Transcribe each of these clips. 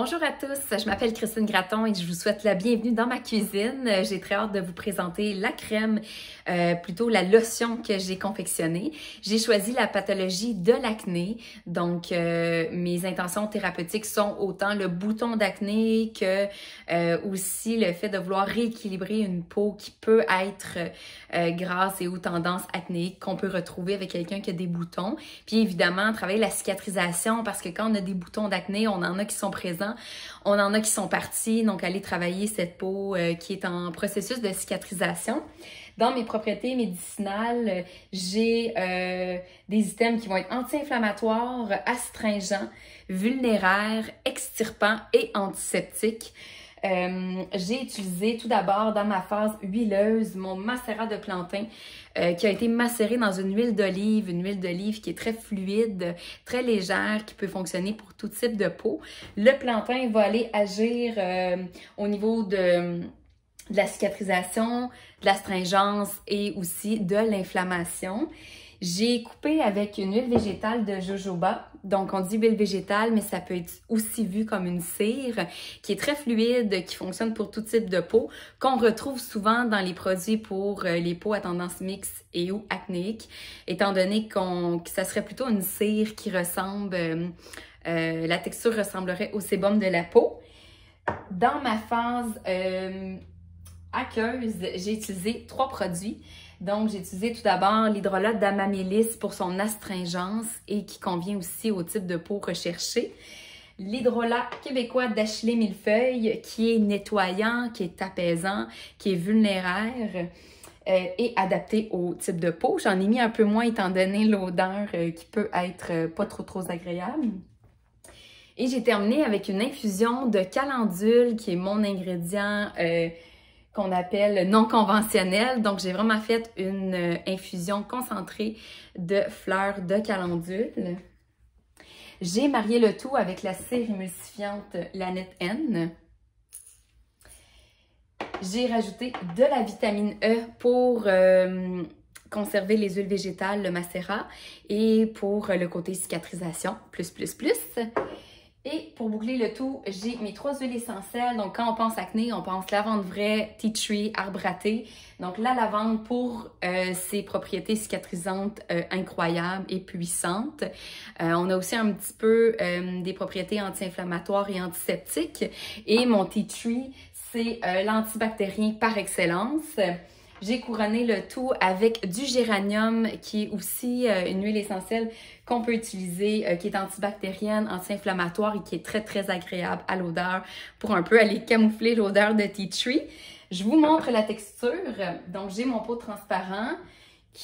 Bonjour à tous, je m'appelle Christine Gratton et je vous souhaite la bienvenue dans ma cuisine. J'ai très hâte de vous présenter la crème, plutôt la lotion que j'ai confectionnée. J'ai choisi la pathologie de l'acné, donc mes intentions thérapeutiques sont autant le bouton d'acné que aussi le fait de vouloir rééquilibrer une peau qui peut être grasse et aux tendances acnéiques qu'on peut retrouver avec quelqu'un qui a des boutons. Puis évidemment, travailler la cicatrisation parce que quand on a des boutons d'acné, on en a qui sont présents, on en a qui sont partis, donc aller travailler cette peau qui est en processus de cicatrisation. Dans mes propriétés médicinales, j'ai des items qui vont être anti-inflammatoires, astringents, vulnéraires, extirpants et antiseptiques. J'ai utilisé tout d'abord dans ma phase huileuse mon macérat de plantain qui a été macéré dans une huile d'olive qui est très fluide, très légère, qui peut fonctionner pour tout type de peau. Le plantain va aller agir au niveau de la cicatrisation, de l'astringence et aussi de l'inflammation. J'ai coupé avec une huile végétale de jojoba. Donc, on dit huile végétale, mais ça peut être aussi vu comme une cire qui est très fluide, qui fonctionne pour tout type de peau, qu'on retrouve souvent dans les produits pour les peaux à tendance mixte et ou acnéique, étant donné que ça serait plutôt une cire qui ressemble, la texture ressemblerait au sébum de la peau. Dans ma phase aqueuse, j'ai utilisé 3 produits. Donc, j'ai utilisé tout d'abord l'hydrolat d'amamélis pour son astringence et qui convient aussi au type de peau recherché. L'hydrolat québécois d'Achillée Millefeuille qui est nettoyant, qui est apaisant, qui est vulnéraire et adapté au type de peau. J'en ai mis un peu moins étant donné l'odeur qui peut être pas trop agréable. Et j'ai terminé avec une infusion de calendule qui est mon ingrédient qu'on appelle non conventionnel. Donc, j'ai vraiment fait une infusion concentrée de fleurs de calendule. J'ai marié le tout avec la cire émulsifiante Lanette N. J'ai rajouté de la vitamine E pour conserver les huiles végétales, le macérat, et pour le côté cicatrisation, plus. Et pour boucler le tout, j'ai mes 3 huiles essentielles. Donc, quand on pense acné, on pense lavande vraie, tea tree, arbre à thé. Donc, la lavande pour ses propriétés cicatrisantes incroyables et puissantes. On a aussi un petit peu des propriétés anti-inflammatoires et antiseptiques. Et mon tea tree, c'est l'antibactérien par excellence. J'ai couronné le tout avec du géranium, qui est aussi une huile essentielle qu'on peut utiliser, qui est antibactérienne, anti-inflammatoire et qui est très agréable à l'odeur pour un peu aller camoufler l'odeur de tea tree. Je vous montre la texture. Donc, j'ai mon pot transparent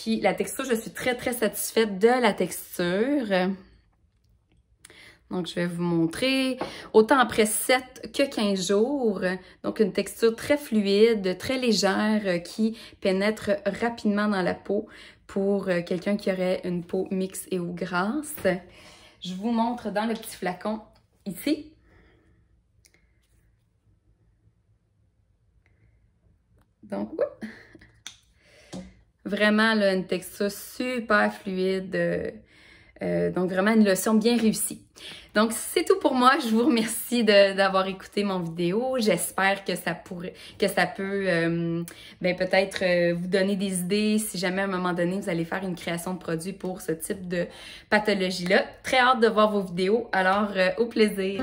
la texture, je suis très satisfaite de la texture. Donc, je vais vous montrer, autant après 7 que 15 jours. Donc, une texture très fluide, très légère, qui pénètre rapidement dans la peau pour quelqu'un qui aurait une peau mixte et ou grasse. Je vous montre dans le petit flacon ici. Donc, vraiment là, une texture super fluide. Donc, vraiment une lotion bien réussie. Donc, c'est tout pour moi. Je vous remercie d'avoir écouté mon vidéo. J'espère que ça peut peut-être vous donner des idées si jamais à un moment donné, vous allez faire une création de produit pour ce type de pathologie-là. Très hâte de voir vos vidéos. Alors, au plaisir!